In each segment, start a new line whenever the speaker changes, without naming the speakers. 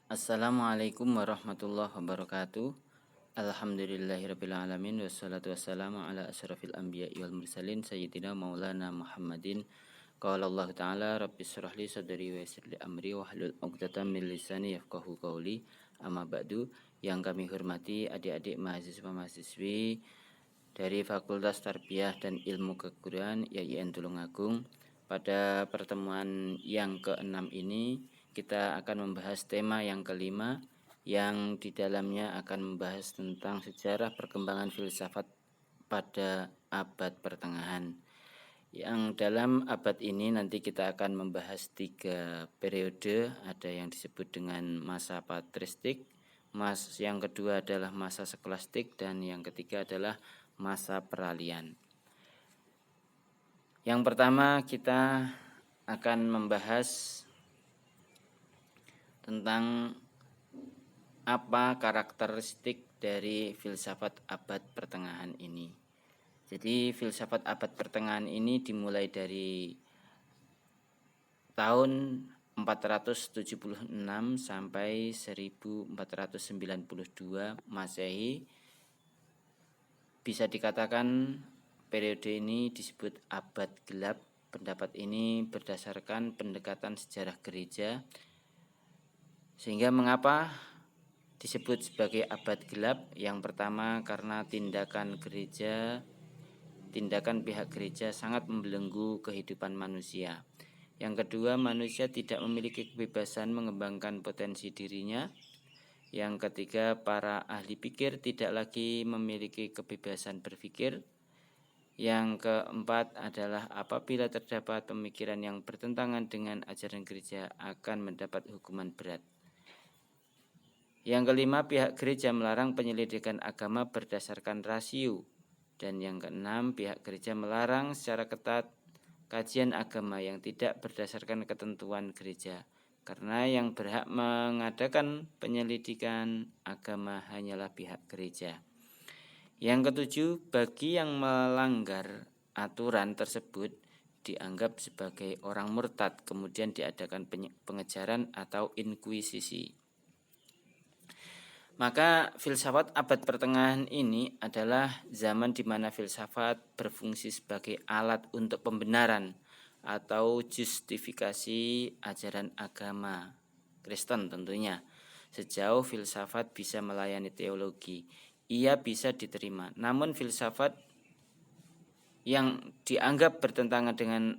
Assalamualaikum warahmatullahi wabarakatuh. Alhamdulillahirrabbilalamin. Wassalatu wassalamu ala asyrafil anbiya wal mursalin sayyidina maulana Muhammadin. Qala Allah ta'ala rabbi syrah li sadri wa yassir li amri wahlul 'uqdatam min lisani yafqahu qawli. Amma ba'du, yang kami hormati adik-adik mahasiswa-mahasiswi dari Fakultas Tarbiyah dan Ilmu Keguruan YIN Tulungagung. Pada pertemuan yang ke-6 ini kita akan membahas tema yang kelima, yang di dalamnya akan membahas tentang sejarah perkembangan filsafat pada abad pertengahan. Yang dalam abad ini nanti kita akan membahas 3 periode. Ada yang disebut dengan masa patristik, yang kedua adalah masa skolastik, dan yang ketiga adalah masa peralihan. Yang pertama kita akan membahas tentang apa karakteristik dari filsafat abad pertengahan ini. Jadi filsafat abad pertengahan ini dimulai dari tahun 476 sampai 1492 Masehi. Bisa dikatakan periode ini disebut abad gelap. Pendapat ini berdasarkan pendekatan sejarah gereja. Sehingga mengapa disebut sebagai abad gelap? Yang pertama karena tindakan pihak gereja sangat membelenggu kehidupan manusia. Yang kedua, manusia tidak memiliki kebebasan mengembangkan potensi dirinya. Yang ketiga, para ahli pikir tidak lagi memiliki kebebasan berpikir. Yang keempat adalah apabila terdapat pemikiran yang bertentangan dengan ajaran gereja akan mendapat hukuman berat. Yang kelima, pihak gereja melarang penyelidikan agama berdasarkan rasio. Dan yang keenam, pihak gereja melarang secara ketat kajian agama yang tidak berdasarkan ketentuan gereja, karena yang berhak mengadakan penyelidikan agama hanyalah pihak gereja. Yang ketujuh, bagi yang melanggar aturan tersebut dianggap sebagai orang murtad, kemudian diadakan pengejaran atau inkuisisi. Maka filsafat abad pertengahan ini adalah zaman di mana filsafat berfungsi sebagai alat untuk pembenaran atau justifikasi ajaran agama Kristen tentunya. Sejauh filsafat bisa melayani teologi, ia bisa diterima. Namun filsafat yang dianggap bertentangan dengan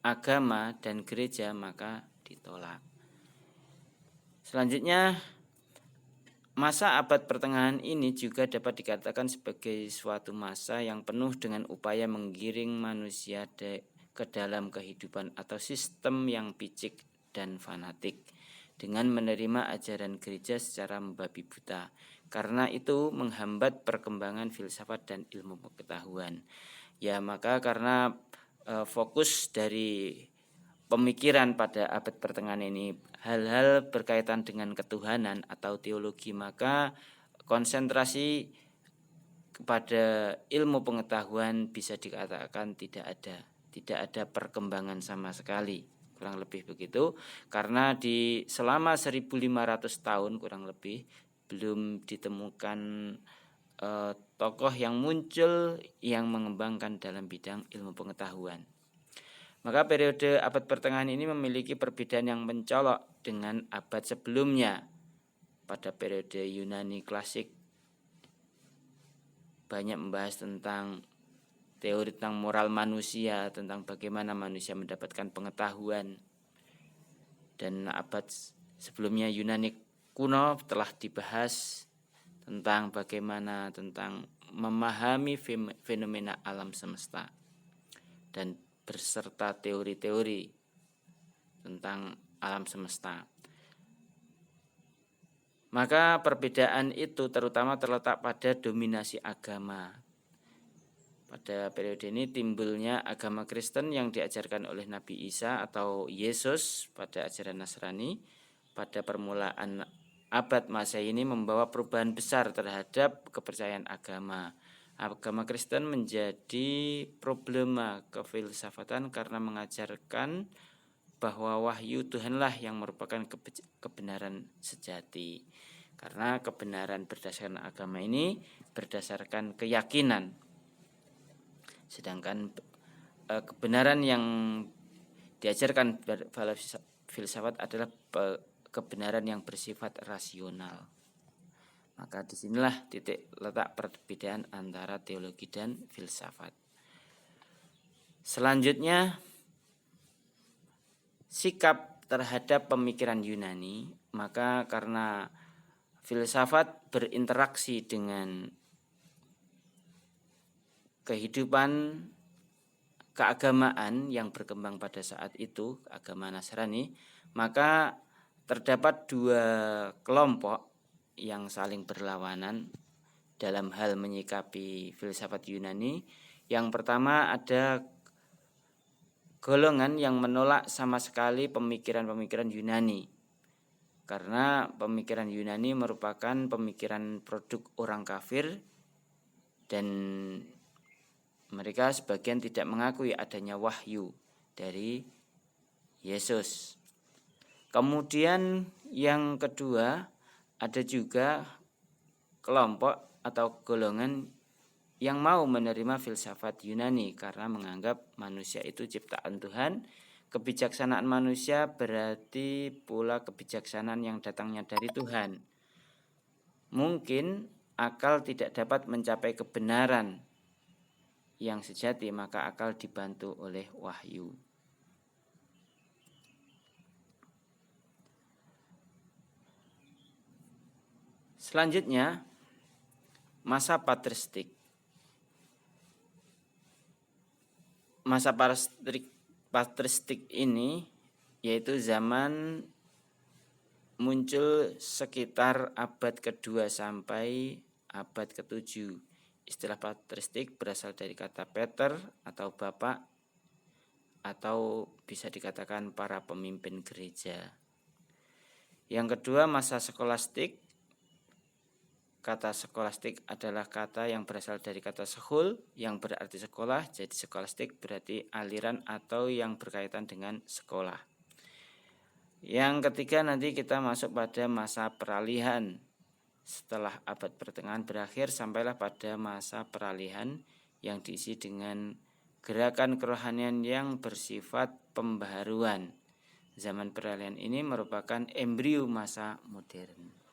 agama dan gereja maka ditolak. Selanjutnya, masa abad pertengahan ini juga dapat dikatakan sebagai suatu masa yang penuh dengan upaya menggiring manusia ke dalam kehidupan atau sistem yang picik dan fanatik dengan menerima ajaran gereja secara membabi buta. Karena itu menghambat perkembangan filsafat dan ilmu pengetahuan. Ya, maka karena fokus dari pemikiran pada abad pertengahan ini hal-hal berkaitan dengan ketuhanan atau teologi, maka konsentrasi kepada ilmu pengetahuan bisa dikatakan tidak ada perkembangan sama sekali, kurang lebih begitu, karena di selama 1500 tahun kurang lebih belum ditemukan tokoh yang muncul yang mengembangkan dalam bidang ilmu pengetahuan. Maka periode abad pertengahan ini memiliki perbedaan yang mencolok dengan abad sebelumnya. Pada periode Yunani klasik banyak membahas tentang teori tentang moral manusia, tentang bagaimana manusia mendapatkan pengetahuan. Dan abad sebelumnya Yunani kuno telah dibahas tentang bagaimana tentang memahami fenomena alam semesta dan berserta teori-teori tentang alam semesta. Maka perbedaan itu terutama terletak pada dominasi agama. Pada periode ini timbulnya agama Kristen yang diajarkan oleh Nabi Isa atau Yesus pada ajaran Nasrani pada permulaan abad Masehi ini membawa perubahan besar terhadap kepercayaan agama. Agama Kristen menjadi problema kefilsafatan karena mengajarkan bahwa wahyu Tuhanlah yang merupakan kebenaran sejati. Karena kebenaran berdasarkan agama ini berdasarkan keyakinan. Sedangkan kebenaran yang diajarkan dalam filsafat adalah kebenaran yang bersifat rasional. Maka disinilah titik letak perbedaan antara teologi dan filsafat. Selanjutnya, sikap terhadap pemikiran Yunani. Maka karena filsafat berinteraksi dengan kehidupan keagamaan yang berkembang pada saat itu, agama Nasrani, maka terdapat dua kelompok yang saling berlawanan dalam hal menyikapi filsafat Yunani. Yang pertama ada golongan yang menolak sama sekali pemikiran-pemikiran Yunani. Karena pemikiran Yunani merupakan pemikiran produk orang kafir dan mereka sebagian tidak mengakui adanya wahyu dari Yesus. Kemudian yang kedua, ada juga kelompok atau golongan yang mau menerima filsafat Yunani karena menganggap manusia itu ciptaan Tuhan. Kebijaksanaan manusia berarti pula kebijaksanaan yang datangnya dari Tuhan. Mungkin akal tidak dapat mencapai kebenaran yang sejati, maka akal dibantu oleh wahyu. Selanjutnya, masa patristik. Masa patristik ini yaitu zaman muncul sekitar abad kedua sampai abad ke-7. Istilah patristik berasal dari kata Peter atau bapak, atau bisa dikatakan para pemimpin gereja. Yang kedua, masa skolastik. Kata skolastik adalah kata yang berasal dari kata schol yang berarti sekolah. Jadi skolastik berarti aliran atau yang berkaitan dengan sekolah. Yang ketiga, nanti kita masuk pada masa peralihan. Setelah abad pertengahan berakhir, sampailah pada masa peralihan yang diisi dengan gerakan kerohanian yang bersifat pembaharuan. Zaman peralihan ini merupakan embrio masa modern.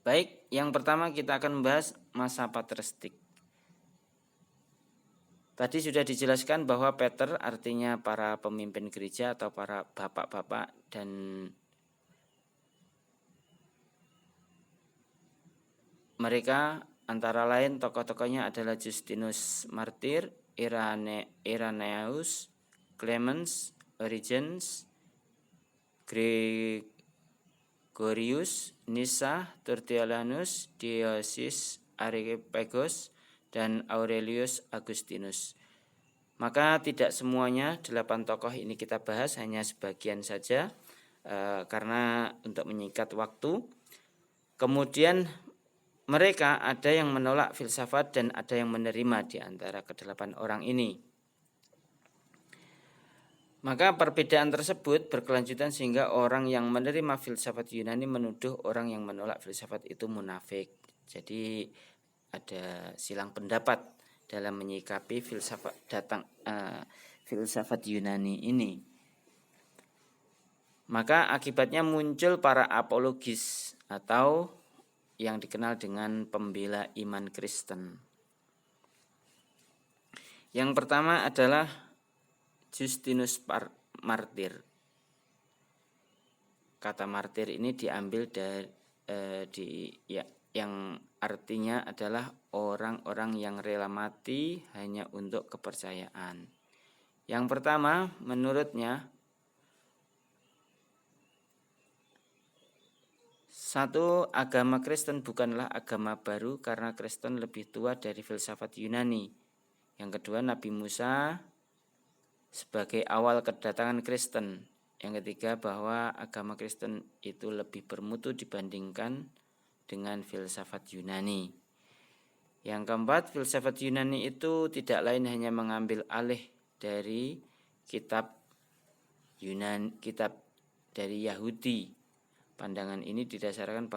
Baik, yang pertama kita akan membahas masa patristik. Tadi sudah dijelaskan bahwa Peter artinya para pemimpin gereja atau para bapak-bapak, dan mereka antara lain tokoh-tokohnya adalah Justinus Martir, Irenaeus, Clemens, Origenes, Gregorius, Nyssa, Tertullianus, Diosis Areopagus, dan Aurelius Agustinus. Maka tidak semuanya 8 tokoh ini kita bahas, hanya sebagian saja karena untuk menyingkat waktu. Kemudian mereka ada yang menolak filsafat dan ada yang menerima di antara ke-8 orang ini. Maka perbedaan tersebut berkelanjutan sehingga orang yang menerima filsafat Yunani menuduh orang yang menolak filsafat itu munafik. Jadi ada silang pendapat dalam menyikapi filsafat Yunani ini. Maka akibatnya muncul para apologis atau yang dikenal dengan pembela iman Kristen. Yang pertama adalah Justinus Martir. Kata martir ini diambil dari yang artinya adalah orang-orang yang rela mati hanya untuk kepercayaan. Yang pertama, menurutnya, satu, agama Kristen bukanlah agama baru karena Kristen lebih tua dari filsafat Yunani. Yang kedua, Nabi Musa sebagai awal kedatangan Kristen. Yang ketiga, bahwa agama Kristen itu lebih bermutu dibandingkan dengan filsafat Yunani. Yang keempat, filsafat Yunani itu tidak lain hanya mengambil alih dari kitab dari Yahudi. Pandangan ini didasarkan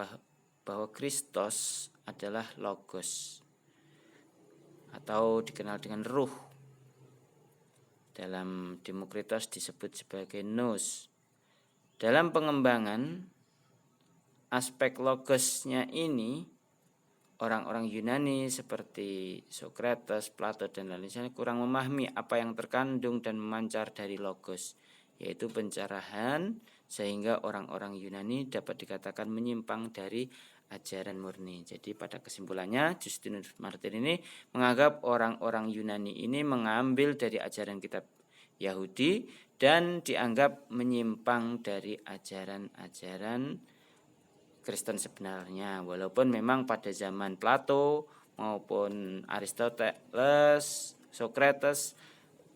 bahwa Kristus adalah logos atau dikenal dengan ruh. Dalam Demokritos disebut sebagai nous. Dalam pengembangan aspek logosnya ini, orang-orang Yunani seperti Socrates, Plato, dan lain-lain kurang memahami apa yang terkandung dan memancar dari logos, yaitu pencerahan, sehingga orang-orang Yunani dapat dikatakan menyimpang dari ajaran murni. Jadi pada kesimpulannya, Justinus Martyr ini menganggap orang-orang Yunani ini mengambil dari ajaran kitab Yahudi dan dianggap menyimpang dari ajaran-ajaran Kristen sebenarnya, walaupun memang pada zaman Plato maupun Aristoteles, Socrates,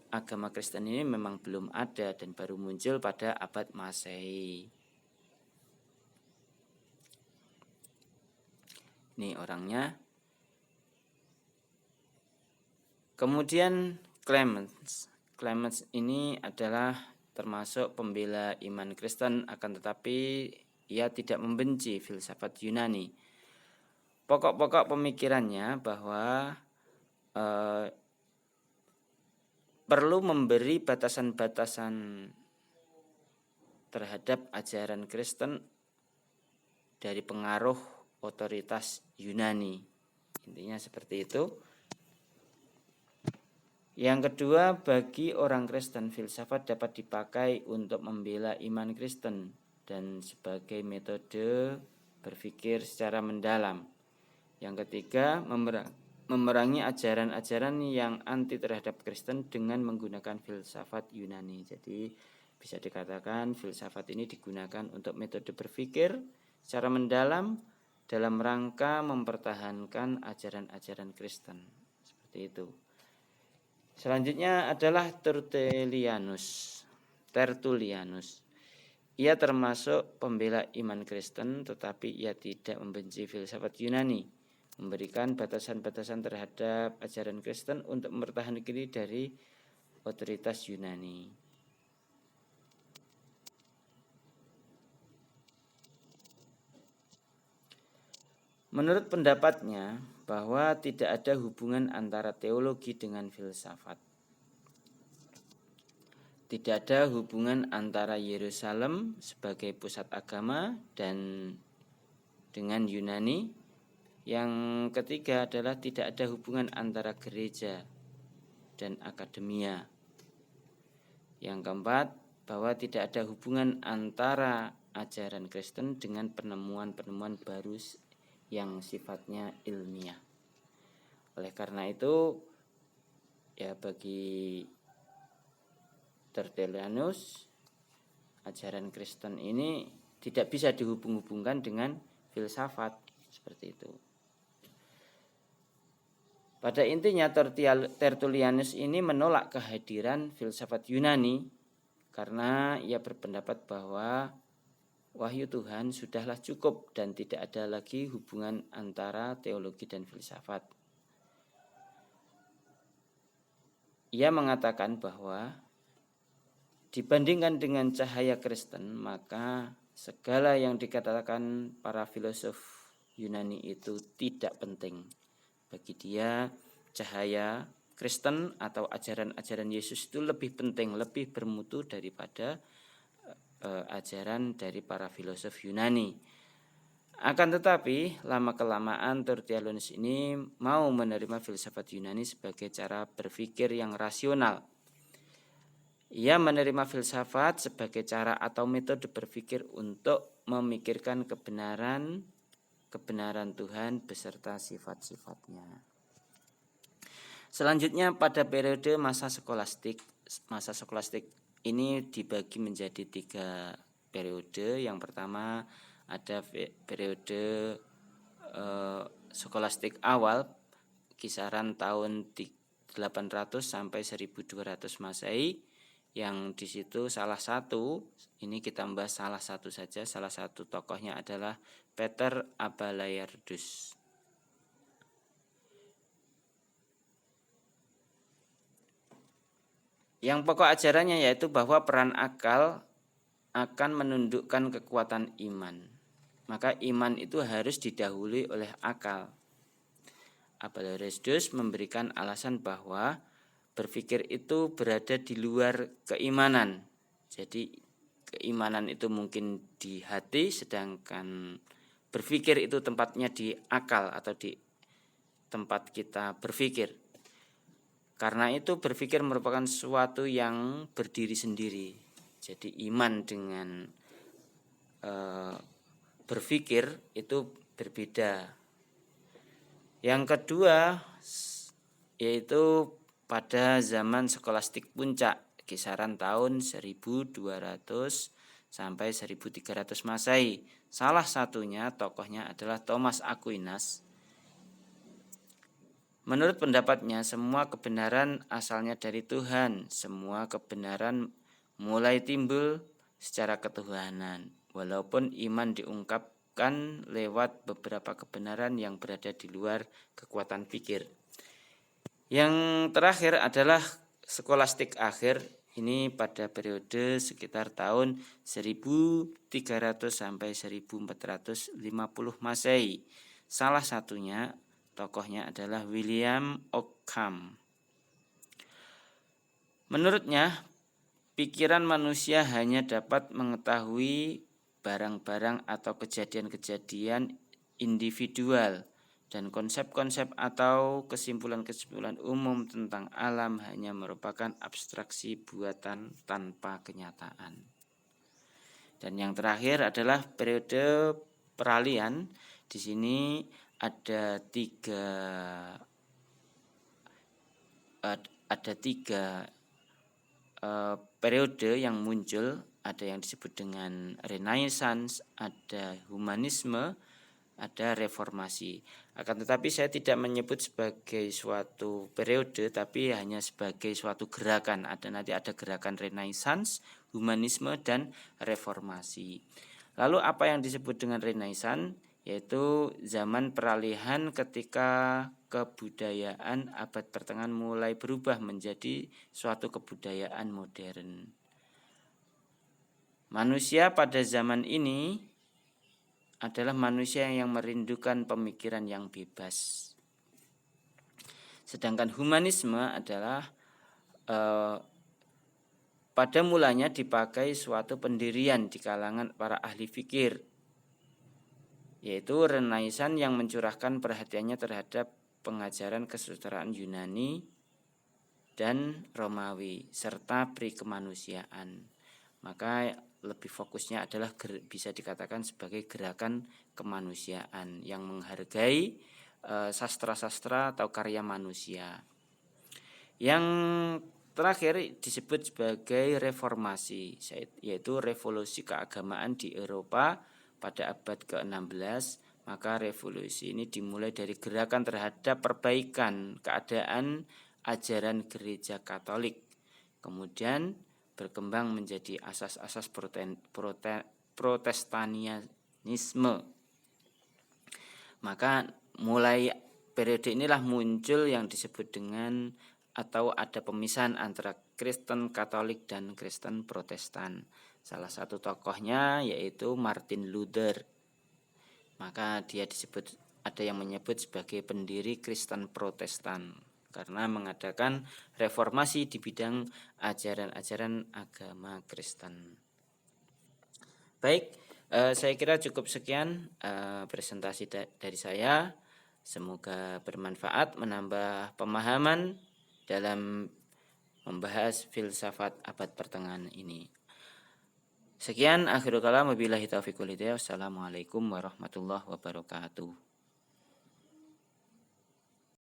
agama Kristen ini memang belum ada dan baru muncul pada abad Masehi. Ini orangnya. Kemudian Clemens ini adalah termasuk pembela iman Kristen, akan tetapi ia tidak membenci filsafat Yunani. Pokok-pokok pemikirannya bahwa perlu memberi batasan-batasan terhadap ajaran Kristen dari pengaruh otoritas Yunani. Intinya seperti itu. Yang kedua, bagi orang Kristen, filsafat dapat dipakai untuk membela iman Kristen dan sebagai metode berpikir secara mendalam. Yang ketiga, memerangi ajaran-ajaran yang anti terhadap Kristen dengan menggunakan filsafat Yunani. Jadi bisa dikatakan filsafat ini digunakan untuk metode berpikir secara mendalam dalam rangka mempertahankan ajaran-ajaran Kristen. Seperti itu. Selanjutnya adalah Tertullianus. Ia termasuk pembela iman Kristen, tetapi ia tidak membenci filsafat Yunani, memberikan batasan-batasan terhadap ajaran Kristen untuk mempertahankan diri dari otoritas Yunani. Menurut pendapatnya bahwa tidak ada hubungan antara teologi dengan filsafat. Tidak ada hubungan antara Yerusalem sebagai pusat agama dan dengan Yunani. Yang ketiga adalah tidak ada hubungan antara gereja dan akademia. Yang keempat, bahwa tidak ada hubungan antara ajaran Kristen dengan penemuan-penemuan baru yang sifatnya ilmiah. Oleh karena itu, ya bagi Tertullianus, ajaran Kristen ini tidak bisa dihubung-hubungkan dengan filsafat, seperti itu. Pada intinya Tertullianus ini menolak kehadiran filsafat Yunani karena ia berpendapat bahwa wahyu Tuhan sudahlah cukup dan tidak ada lagi hubungan antara teologi dan filsafat. Ia mengatakan bahwa dibandingkan dengan cahaya Kristen, maka segala yang dikatakan para filosof Yunani itu tidak penting. Bagi dia, cahaya Kristen atau ajaran-ajaran Yesus itu lebih penting, lebih bermutu daripada ajaran dari para filosof Yunani. Akan tetapi, lama-kelamaan Tertullianus ini mau menerima filsafat Yunani sebagai cara berpikir yang rasional. Ia menerima filsafat sebagai cara atau metode berpikir untuk memikirkan kebenaran Tuhan beserta sifat-sifatnya. Selanjutnya pada periode masa skolastik ini dibagi menjadi 3 periode. Yang pertama ada periode skolastik awal kisaran tahun 800 sampai 1200 Masehi. Yang di situ salah satu tokohnya adalah Peter Ablalardus. Yang pokok ajarannya yaitu bahwa peran akal akan menundukkan kekuatan iman. Maka iman itu harus didahului oleh akal. Apollodorus memberikan alasan bahwa berpikir itu berada di luar keimanan. Jadi keimanan itu mungkin di hati, sedangkan berpikir itu tempatnya di akal atau di tempat kita berpikir. Karena itu berpikir merupakan sesuatu yang berdiri sendiri. Jadi iman dengan berpikir itu berbeda. Yang kedua yaitu pada zaman skolastik puncak, kisaran tahun 1200 sampai 1300 Masehi. Salah satunya tokohnya adalah Thomas Aquinas. Menurut pendapatnya, semua kebenaran asalnya dari Tuhan. Semua kebenaran mulai timbul secara ketuhanan. Walaupun iman diungkapkan lewat beberapa kebenaran yang berada di luar kekuatan pikir. Yang terakhir adalah skolastik akhir. Ini pada periode sekitar tahun 1300 sampai 1450 Masehi. Salah satunya tokohnya adalah William Ockham. Menurutnya, pikiran manusia hanya dapat mengetahui barang-barang atau kejadian-kejadian individual, dan konsep-konsep atau kesimpulan-kesimpulan umum tentang alam hanya merupakan abstraksi buatan tanpa kenyataan. Dan yang terakhir adalah periode peralihan. Di sini ada tiga periode yang muncul. Ada yang disebut dengan Renaissance, ada humanisme, ada reformasi. Akan tetapi saya tidak menyebut sebagai suatu periode, tapi hanya sebagai suatu gerakan. Nanti ada gerakan Renaissance, humanisme, dan reformasi. Lalu apa yang disebut dengan Renaissance? Yaitu zaman peralihan ketika kebudayaan abad pertengahan mulai berubah menjadi suatu kebudayaan modern. Manusia pada zaman ini adalah manusia yang merindukan pemikiran yang bebas. Sedangkan humanisme adalah pada mulanya dipakai suatu pendirian di kalangan para ahli fikir, yaitu Renaissance yang mencurahkan perhatiannya terhadap pengajaran kesusastraan Yunani dan Romawi serta pri-kemanusiaan. Maka lebih fokusnya adalah bisa dikatakan sebagai gerakan kemanusiaan yang menghargai sastra-sastra atau karya manusia. Yang terakhir disebut sebagai reformasi, yaitu revolusi keagamaan di Eropa pada abad ke-16. Maka revolusi ini dimulai dari gerakan terhadap perbaikan keadaan ajaran gereja Katolik. Kemudian berkembang menjadi asas-asas protestanisme. Maka mulai periode inilah muncul yang disebut dengan atau ada pemisahan antara Kristen Katolik dan Kristen Protestan. Salah satu tokohnya yaitu Martin Luther. Maka dia ada yang menyebut sebagai pendiri Kristen Protestan karena mengadakan reformasi di bidang ajaran-ajaran agama Kristen. Baik, saya kira cukup sekian presentasi dari saya. Semoga bermanfaat, menambah pemahaman dalam membahas filsafat abad pertengahan ini. Sekian, akhirul kalam, wabillahi taufiq wal hidayah. Wassalamualaikum warahmatullahi wabarakatuh.